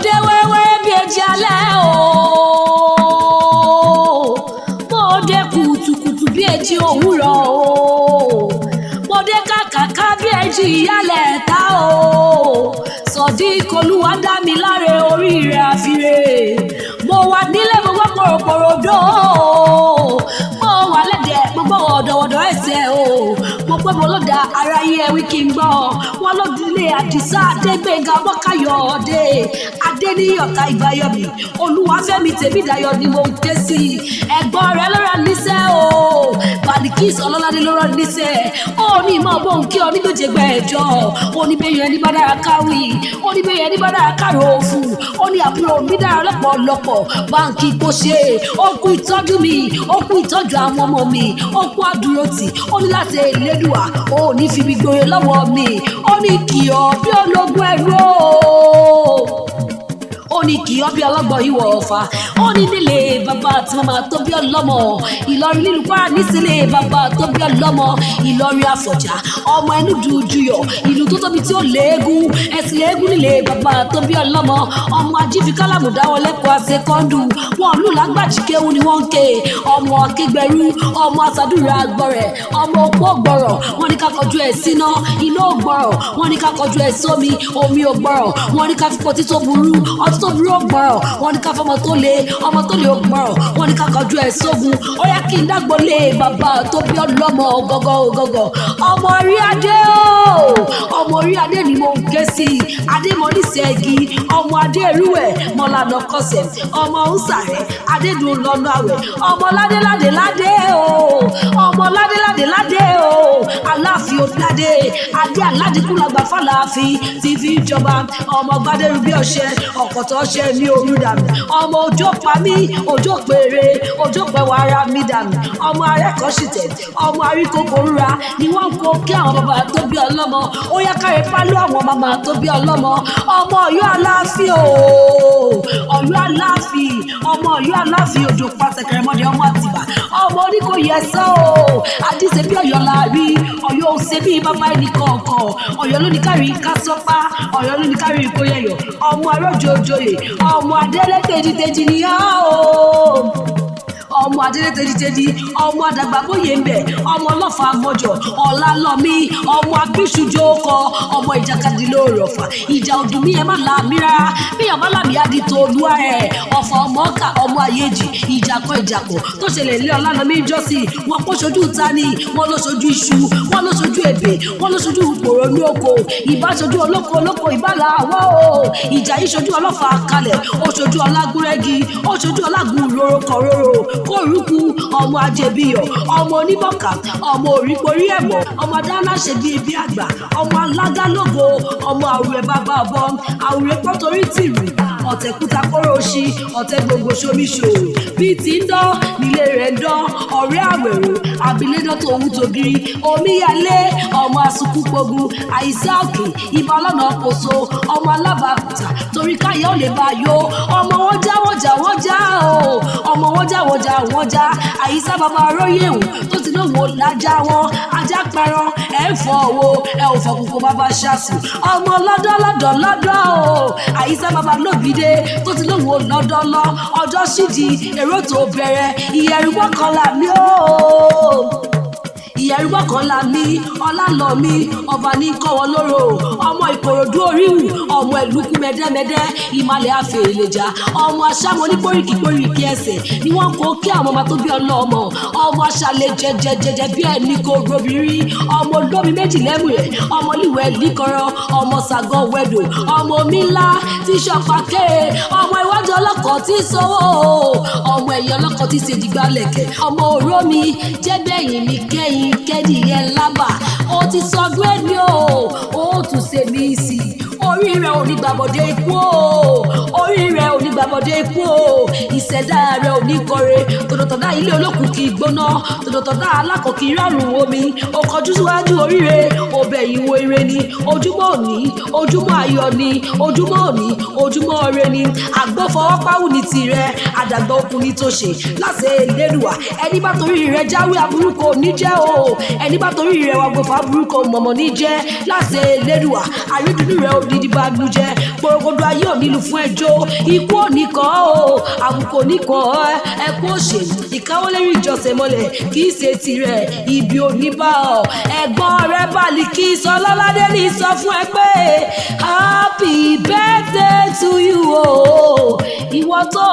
dé wẹ́rẹ́wẹ́rẹ́ bí ẹjí alẹ́ o mo dé kùtùkùtù bí ẹjí òwúrọ̀ o mo dé kàkàká bí ẹjí ìyálẹ̀ ta o Sodiq Olúwadámiláre orí rẹ̀ àfiré mo wà nílé mo gbọ́ pòròpòròdó mo wà lẹ́dẹ̀ mo gbọ́ wọ̀dọ̀wọ̀dọ̀ ẹsẹ̀ o mo pẹ́ mo lọ́dà aráyé wí kí n gbọ́ wọn lọ́dúnlé Àdìsá Adégbénga Bọ́káyọ̀dé Adéníyọ̀ká Ìbáyọ̀mí Olúwafẹ́mi Tèmídayọ̀ ni mo ń ké sí ẹ̀gbọ́n rẹ̀ lọ́rọ̀ níṣẹ́ o Balikis Ọlọ́ládé lọ́rọ̀ níṣẹ́ ó ní ìmọ̀ bó ń kí ọ nígbèjègbè ẹ̀jọ́ ó ní bẹ́yẹn ní bá dára káwí ó ní bẹ́yẹn ní bá dára kárò òfù ó ní àbúrò mi dára lọ́pọ̀lọpọ̀ báńkì kò ṣe ó kú ìtọ́jú mi ó kú ìtọ́jú àwọn ọmọ mi ó kú àdúrótì ó ní láti Elédùà ó ní fi mi gbòòrè lọ́wọ́ mi ó ní kì ọ́ bí ológun ẹ̀rọ ó ní kì í ọ́ bí ọlọ́gbọ̀n ìwọ̀ ọ̀fà ó ní nílé bàbá àti màmá tó bí ọlọ́mọ Ìlọrin nílùú Kwara nísìlẹ̀ bàbá tó bí ọlọ́mọ Ìlọrin Àfọ̀njá ọmọ ẹnu dùjúyọ̀ ìlú tó tóbi tí ó léegun ẹ̀sìn léegun nílé bàbá tó bí ọlọ́mọ ọmọ ajífi kálámù dáwọ́ lẹ́kọ̀ọ́ àṣekọ́ndù wọn lù lágbàjì kéwu ni wọ́n ń ké ọmọ akẹgbẹ̀rú ọmọ àṣàdúrà gbọ̀rẹ̀ ọmọ òpó gbọ̀rọ̀ wọn ní ká kọjú ẹ̀ síná iná ò gbọ̀rọ̀ wọn ní ká kọjú ẹ̀ sómi omi ò gbọ̀rọ̀ wọn ní ká fi pọtí tó burú ọtí tó burú ò gbọ̀rọ̀ wọn ní ká fọmọ tó le ọmọ tó lè ò gbọ̀rọ̀ wọn ní ká kọjú ẹ̀ sógun ó yá kí n dágbólé bàbá tó bí ọlọ́mọ gọ́gọ́ ọmọ orí adé o ọmọ orí adé ni mo ń ké sí adémọ́nísẹ́gi ọmọ adé erúwẹ̀ mọ́lànà kọsẹ̀ ọmọ ńsàrẹ́ adédùn lọ́nà àwẹ̀ ọmọ ládéládéládé o ọmọ ládéládéládé o aláàfin òdádé adé aládìkú làgbà fàlàáfin tí fi jọba ọmọ gbadẹ́rù bí ọṣẹ ọ̀kọ̀tọ̀ ọṣẹ ní orí dànù ọmọ òjò pa mí òjò péré òjò pẹ̀wọ̀ ara mi dànù ọmọ arẹ́kọ̀ọ́sìtẹ̀ ọmọ àríkòkò rúra ni wọ́n ń kó kí àwọn bàbá tó bí ọlọ́mọ ó yá káre pálọ́ àwọn màmá tó bí ọlọ́mọ ọmọ Ọ̀yọ́ Aláàfin o Ọ̀yọ́ Aláàfin ọmọ Ọ̀yọ́ Aláàfin òjò pàṣẹkẹrẹ mọ́dẹ ọmọ Àtìbà ọmọ oníkòyí ẹ̀sán o àdìsẹ bí Ọ̀yọ́ láàrí Ọ̀yọ́ ò ṣe bí bàbá ẹnì kọ̀ọ̀kan Ọ̀yọ́ ló ní kárí kásọpá Ọ̀yọ́ ló ní kárí ìkóyẹyọ ọmọ arọjòjòyè ọmọ adélé tèjìtèjì ni ó ọmọ adélé tèjìtèjì ọmọ àdàgbàbóyè ń bẹ ọmọ ọlọ́fà àgbọ̀jọ̀ ọ̀làlọ́mí ọmọ akíṣùjọ ọkọ ọmọ ìjàkadì lóòrọ̀fà ìjà ọdún mi ẹ má làmì rárá bí ọba làmì á di tó olúwa ẹ ọ̀fọ̀ ọmọ ọkà ọmọ ayéjì ìjàkọ ìjàpọ̀ tó ṣẹlẹ̀ lé ọ̀làlọ́mí jọ́sí wọn kó ṣojú tani wọn ló ṣojú iṣu wọn ló ṣojú èbè wọn ló ṣojú pòrò ní oko ìbá ṣojú olóko ìbálà àwọ̀ o ìjà yìí ṣojú ọlọ́fà kalẹ̀ ó ṣojú ọlágúnrẹ́gì ó ṣojú ọlágùn rorò kọ̀rọ̀rọ̀ kórùkù ọmọ ajẹbíyọ ọmọ oníbọ̀kà ọmọ òríporí ẹ̀mọ́ ọmọ dáná ṣe bí ebi àgbà ọmọ alágálógo ọmọ àwùrẹ́ bàbá ọbọ àwùrẹ́ pọ́tọ́rí tìrì ọ̀tẹ̀kúta kóró ṣí ọ̀tẹ̀ gbogbo ṣomiṣòro bíi ti ń dán nílé rẹ̀ ń dán ọ̀rẹ́ àwẹ̀rò àbílẹ́dọ́ tó wú tògiri omíyalé ọmọ asukúpogun àìsá òkè ibà lọ́nà kòso ọmọ alábàákúta torí káyọ̀ ò lè bá yó ọmọ wọn já o ọmọ wọn já àyíṣà bàbá aróyè wò tó ti lóun ò lájà wọn ajá pẹran ẹ ń fọ owó ẹ ò fọkùnkùn bàbá ṣàṣù ọmọ lọ́dọ̀ o àyíṣà bàbá lóbìdé tó ti lóun ò lọ́dọ̀ ọjọ́ sídìí èrò tó bẹ̀rẹ̀ ìyẹ̀rù mọ́kànlá mi ó ìyẹ̀rúgbọ́ kan la mí ọlálọ́mí ọba ní kọ́wọ́ lóró ọmọ ìkòròdú oríwù ọmọ ẹ̀lúkú mẹ́dẹ́mẹ́dẹ́ ìmàlẹ̀ àfẹ́lẹ́jà ọmọ aṣáwọn onígbòríkì ẹsẹ̀ ni wọ́n kó kí àwọn ọmọ tó bí ọlọ́mọ ọmọ aṣálẹ̀ jẹjẹjẹjẹ bí ẹni kò robìrí ọmọ olómi méjì lẹ́mù rẹ̀ ọmọ líwẹ̀ líkọrọ ọmọ sàgọ́ wẹ̀dọ̀ ọmọ omi ńlá tí sọpá kéré ọmọ iwájú ọlọ́kọ̀ tí sọ́wọ́ ọmọ ẹ̀yìn ọlọ́kọ̀ tí ṣèdígbàlẹ̀kẹ̀ ọmọ òrómi jẹ́bẹ̀yìn mi kẹ́yìn kẹ́dìyẹ lábà ó ti sọdún ẹni ó tún ṣe mí sí orí rẹ̀ ò ní gbàbọ̀dé ikú orí rẹ̀ ò ní gbàbọ̀dé ikú ìṣẹ̀dá rẹ̀ ò ní kọre tòdòtòdá ilé olókùn kì í gbóná tòdòtòdá alákọ̀ kì í rárùn omi ó kọjú síwájú oríire ọbẹ̀ ìwo ire ni ojúmọ́ òní ojúmọ́ ayọ̀ ni ojúmọ́ òní ojúmọ́ ire ni àgbọ̀fọwọ́páwù ní tirẹ̀ àdàgbà okùn ní tó ṣe láṣẹ Elédùà ẹni bá torí rẹ̀ jáwé aburú kò ní jẹ́ o ẹni bá torí rẹ̀ wàgbọ̀fọ̀ aburú kò mọ̀mọ́ ní jẹ́ láṣẹ Elédùà àrídùnú rẹ̀ ò ní gidi banújẹ́ gbòrògbòdò ayé ò nílùú fún ẹjọ́ ikú ò ní kọ́ o àbùkù ò ní kọ́ ẹkún òṣèlú ìkáwọ́lérí ìjọsẹ̀ mọ́lẹ̀ kì í ṣe tirẹ̀ ibi ò ní bá ọ ẹ̀gbọ́n rẹ bàlí kí Sọlọ́ládé ní sọ fún ẹ pé happy birthday to you o ìwọ tó